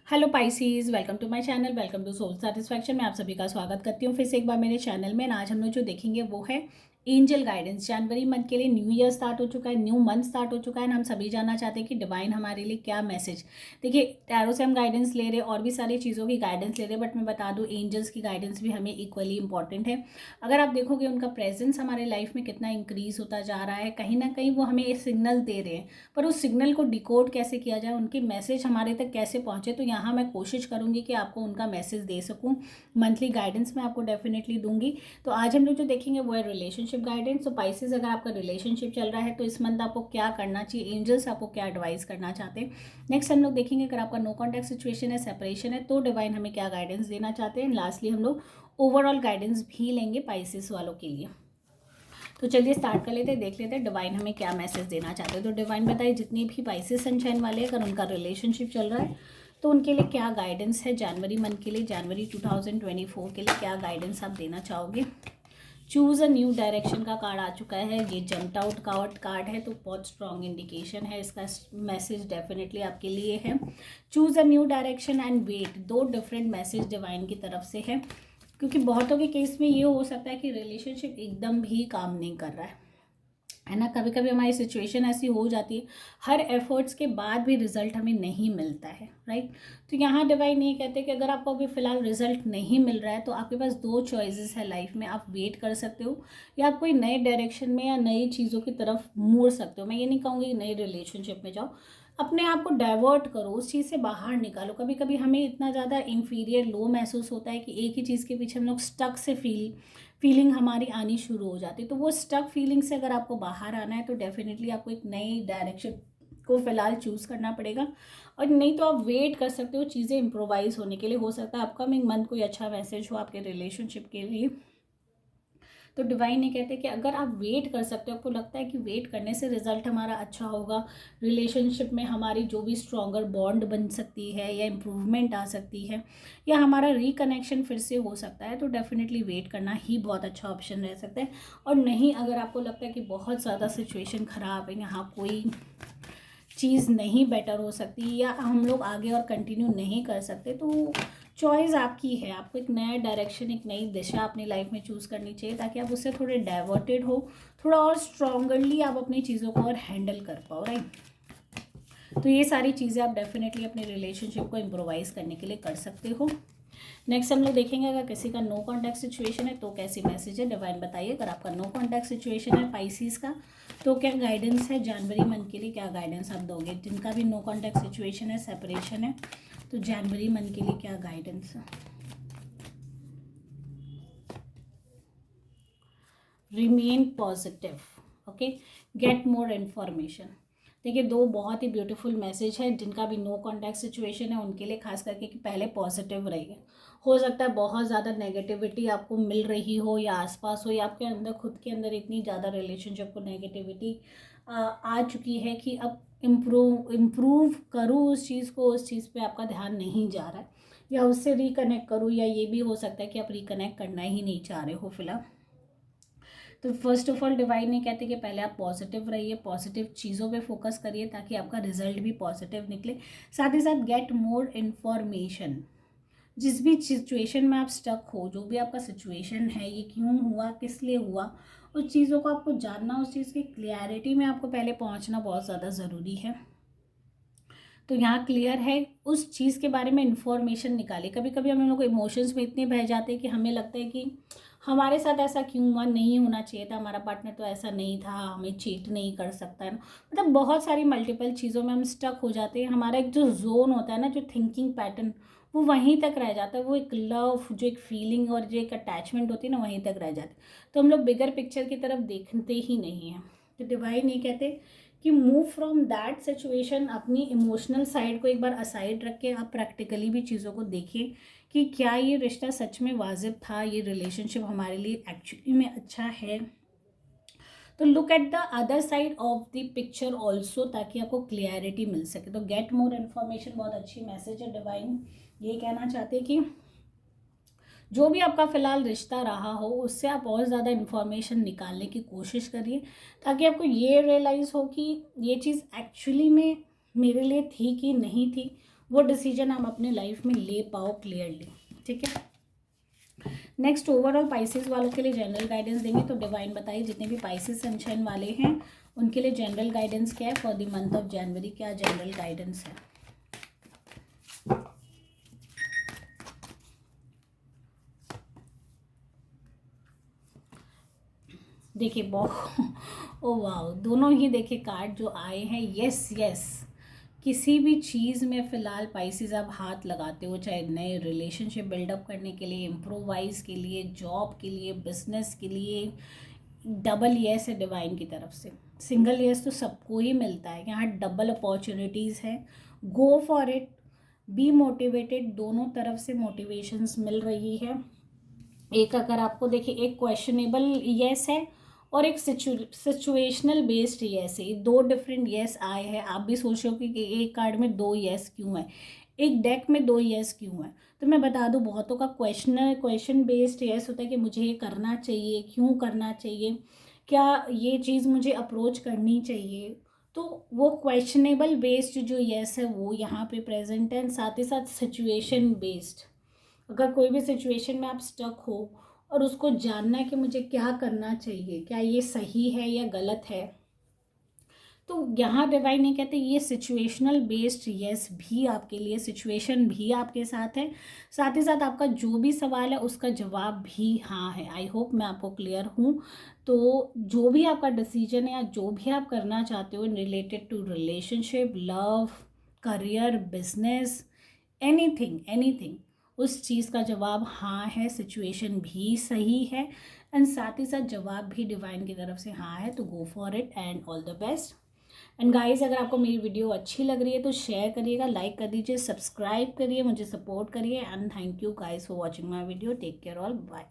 Hello Pisces, welcome to my channel, welcome to soul satisfaction. मैं आप सभी का स्वागत करती हूँ फिर से एक बार मेरे चैनल में। आज हम लोग जो देखेंगे वो है एंजल गाइडेंस। जनवरी मंथ के लिए न्यू ईयर स्टार्ट हो चुका है, न्यू मंथ स्टार्ट हो चुका है। हम सभी जानना चाहते हैं कि डिवाइन हमारे लिए क्या मैसेज। देखिए, टैरो से हम गाइडेंस ले रहे हैं और भी सारी चीज़ों की गाइडेंस ले रहे हैं, बट मैं बता दूँ एंजल्स की गाइडेंस भी हमें इक्वली इंपॉर्टेंट है। अगर आप देखोगे उनका प्रेजेंस हमारे लाइफ में कितना इंक्रीज होता जा रहा है, कहीं ना कहीं वो हमें एक सिग्नल दे रहे हैं, पर उस सिग्नल को डिकोड कैसे किया जाए, उनके मैसेज हमारे तक कैसे पहुंचे, तो यहाँ मैं कोशिश करूंगी कि आपको उनका मैसेज दे सकूं। मंथली गाइडेंस मैं आपको डेफिनेटली दूंगी। तो आज हम लोग जो देखेंगे वो है रिलेशनशिप गाइडेंस। तो पाइसेस, अगर आपका रिलेशनशिप चल रहा है तो इस मंथ आपको क्या करना चाहिए, एंजल्स आपको क्या एडवाइस करना चाहते हैं। नेक्स्ट हम लोग देखेंगे अगर आपका नो कॉन्टैक्ट सिचुएशन है, सेपरेशन है, तो डिवाइन हमें क्या गाइडेंस देना चाहते हैं। लास्टली हम लोग ओवरऑल गाइडेंस भी लेंगे पाइसेस वालों के लिए। तो चलिए स्टार्ट कर लेते हैं, देख लेते हैं डिवाइन हमें क्या मैसेज देना चाहते हैं। तो डिवाइन बताइए, जितनी भी पाइसेस सनशाइन वाले हैं, अगर उनका रिलेशनशिप चल रहा है तो उनके लिए क्या गाइडेंस है जनवरी मंथ के लिए, जनवरी 2024 के लिए क्या गाइडेंस आप देना चाहोगे। चूज़ अ न्यू डायरेक्शन का कार्ड आ चुका है, ये जंप्ड आउट कार्ड है, तो बहुत स्ट्रॉन्ग इंडिकेशन है, इसका मैसेज डेफिनेटली आपके लिए है। Choose a new direction and wait, दो डिफरेंट मैसेज डिवाइन की तरफ से है, क्योंकि बहुतों के केस में ये हो सकता है कि रिलेशनशिप एकदम भी काम नहीं कर रहा है ना। कभी कभी हमारी सिचुएशन ऐसी हो जाती है, हर एफर्ट्स के बाद भी रिजल्ट हमें नहीं मिलता है, राइट। तो यहाँ डिवाइन ये कहते हैं कि अगर आपको अभी फिलहाल रिजल्ट नहीं मिल रहा है तो आपके पास दो चॉइसेस है लाइफ में। आप वेट कर सकते हो या आप कोई नए डायरेक्शन में या नई चीज़ों की तरफ मुड़ सकते हो। मैं ये नहीं कहूँगी नई रिलेशनशिप में जाओ, अपने आप को डाइवर्ट करो, उस चीज़ से बाहर निकालो। कभी कभी हमें इतना ज़्यादा इंफीरियर लो महसूस होता है कि एक ही चीज़ के पीछे हम लोग स्टक से फीलिंग हमारी आनी शुरू हो जाती है। तो वो स्टक फीलिंग से अगर आपको बाहर आना है तो डेफिनेटली आपको एक नई डायरेक्शन को फिलहाल चूज़ करना पड़ेगा, और नहीं तो आप वेट कर सकते हो चीज़ें इम्प्रोवाइज होने के लिए। हो सकता है अपकमिंग मंथ कोई अच्छा मैसेज हो आपके रिलेशनशिप के लिए। तो डिवाइन ये कहते हैं कि अगर आप वेट कर सकते हो, आपको लगता है कि वेट करने से रिजल्ट हमारा अच्छा होगा, रिलेशनशिप में हमारी जो भी स्ट्रॉन्गर बॉन्ड बन सकती है या इम्प्रूवमेंट आ सकती है या हमारा रिकनेक्शन फिर से हो सकता है, तो डेफिनेटली वेट करना ही बहुत अच्छा ऑप्शन रह सकता है। और नहीं, अगर आपको लगता है कि बहुत ज़्यादा सिचुएशन ख़राब है, यहाँ कोई चीज़ नहीं बेटर हो सकती या हम लोग आगे और कंटिन्यू नहीं कर सकते, तो चॉइस आपकी है। आपको एक नया डायरेक्शन, एक नई दिशा अपनी लाइफ में चूज़ करनी चाहिए, ताकि आप उससे थोड़े डाइवर्टेड हो, थोड़ा और स्ट्रॉन्गरली आप अपनी चीज़ों को और हैंडल कर पाओ, राइट। तो ये सारी चीज़ें आप डेफिनेटली अपने रिलेशनशिप को इम्प्रोवाइज़ करने के लिए कर सकते हो। नेक्स्ट हम लोग देखेंगे अगर किसी का नो कॉन्टैक्ट सिचुएशन है तो कैसी मैसेज है। डिवाइन बताइए, अगर आपका नो कॉन्टैक्ट सिचुएशन है पाइसीज का, तो क्या गाइडेंस है जनवरी मंथ के लिए, क्या गाइडेंस आप दोगे। जिनका भी नो कॉन्टैक्ट सिचुएशन है, सेपरेशन है, तो जनवरी मंथ के लिए क्या गाइडेंस है। Remain positive, okay, get more information. देखिए, दो बहुत ही ब्यूटीफुल मैसेज है। जिनका भी नो कॉन्टैक्ट सिचुएशन है उनके लिए खास करके कि पहले पॉजिटिव रहिए। हो सकता है बहुत ज़्यादा नेगेटिविटी आपको मिल रही हो या आसपास हो, या आपके अंदर खुद के अंदर इतनी ज़्यादा रिलेशनशिप को नेगेटिविटी आ चुकी है कि अब इम्प्रूव करूँ उस चीज़ को, उस चीज़ पे आपका ध्यान नहीं जा रहा है, या उससे रिकनेक्ट करूँ, या ये भी हो सकता है कि आप रिकनेक्ट करना ही नहीं चाह रहे हो फिलहाल। तो फर्स्ट ऑफ ऑल डिवाइन ये कहते हैं कि पहले आप पॉजिटिव रहिए, पॉजिटिव चीज़ों पे फोकस करिए ताकि आपका रिजल्ट भी पॉजिटिव निकले। साथ ही साथ गेट मोर इन्फॉर्मेशन। जिस भी सिचुएशन में आप स्टक हो, जो भी आपका सिचुएशन है, ये क्यों हुआ, किस लिए हुआ, उस चीज़ों को आपको जानना, उस चीज़ की क्लियरिटी में आपको पहले पहुंचना बहुत ज़्यादा ज़रूरी है। तो यहाँ क्लियर है, उस चीज़ के बारे में इंफॉर्मेशन निकाले। कभी कभी हम लोग इमोशंस में इतने बह जाते हैं कि हमें लगता है कि हमारे साथ ऐसा क्यों हुआ, नहीं होना चाहिए था, हमारा पार्टनर तो ऐसा नहीं था, हमें चीट नहीं कर सकता है ना। मतलब बहुत सारी मल्टीपल चीज़ों में हम स्टक हो जाते हैं। हमारा एक जो जोन होता है ना, जो थिंकिंग पैटर्न, वो वहीं तक रह जाता है। वो एक लव, जो एक फीलिंग और जो एक अटैचमेंट होती है ना, वहीं तक रह जाती है। तो हम लोग बिगर पिक्चर की तरफ देखते ही नहीं हैं। तो डिवाइन ये कहते कि मूव फ्रॉम दैट सिचुएशन, अपनी इमोशनल साइड को एक बार असाइड रख के आप प्रैक्टिकली भी चीज़ों को देखिए कि क्या ये रिश्ता सच में वाजिब था, ये रिलेशनशिप हमारे लिए एक्चुअली में अच्छा है। तो look at the other side of the picture also, ताकि आपको क्लियरिटी मिल सके। तो गेट मोर इन्फॉर्मेशन बहुत अच्छी मैसेज है। डिवाइन ये कहना चाहते कि जो भी आपका फिलहाल रिश्ता रहा हो, उससे आप और ज़्यादा इन्फॉर्मेशन निकालने की कोशिश करिए, ताकि आपको ये रियलाइज़ हो कि ये चीज़ एक्चुअली में मेरे लिए थी कि नहीं थी। वो डिसीजन आप अपने लाइफ में ले पाओ क्लियरली, ठीक है। नेक्स्ट ओवरऑल पाइसेस वालों के लिए जनरल गाइडेंस देंगे, तो डिवाइन बताइए जितने भी पाइसेस सनशाइन वाले हैं उनके लिए जनरल गाइडेंस क्या है for the month of January, क्या जनरल गाइडेंस है। देखिए बहुत ओ वाह, दोनों ही देखिए कार्ड जो आए हैं, यस यस, किसी भी चीज़ में फ़िलहाल पाइसेस आप हाथ लगाते हो, चाहे नए रिलेशनशिप बिल्डअप करने के लिए, इम्प्रोवाइज़ के लिए, जॉब के लिए, बिजनेस के लिए, डबल यस है डिवाइन की तरफ से। सिंगल यस तो सबको ही मिलता है, यहाँ डबल अपॉर्चुनिटीज़ हैं, go for it, be motivated, दोनों तरफ से मोटिवेशंस मिल रही है। एक अगर आपको देखिए एक क्वेश्चनेबल यस है और एक सिचुएशनल बेस्ड यस है, दो डिफरेंट यस आए हैं। आप भी सोच रहे हो कि एक कार्ड में दो यस क्यों है, एक डेक में दो यस क्यों है। तो मैं बता दूं बहुतों का क्वेश्चन बेस्ड यस होता है कि मुझे ये करना चाहिए, क्यों करना चाहिए, क्या ये चीज़ मुझे अप्रोच करनी चाहिए। तो वो क्वेश्चनेबल बेस्ड जो यस है वो यहाँ पे प्रेजेंट है, साथ ही साथ सिचुएशन बेस्ड, अगर कोई भी सिचुएशन में आप स्टक हो और उसको जानना है कि मुझे क्या करना चाहिए, क्या ये सही है या गलत है, तो यहाँ डिवाइन नहीं कहते, ये सिचुएशनल बेस्ड यस भी आपके लिए, सिचुएशन भी आपके साथ है, साथ ही साथ आपका जो भी सवाल है उसका जवाब भी हाँ है। आई होप मैं आपको क्लियर हूँ। तो जो भी आपका डिसीजन है या जो भी आप करना चाहते हो related to relationship, love, career, business, anything anything, उस चीज़ का जवाब हाँ है, सिचुएशन भी सही है एंड साथ ही साथ जवाब भी डिवाइन की तरफ से हाँ है। तो go for it and all the best. And guys अगर आपको मेरी वीडियो अच्छी लग रही है तो शेयर करिएगा, लाइक कर दीजिए, सब्सक्राइब करिए, मुझे सपोर्ट करिए and thank you guys for watching my video. Take care all, bye.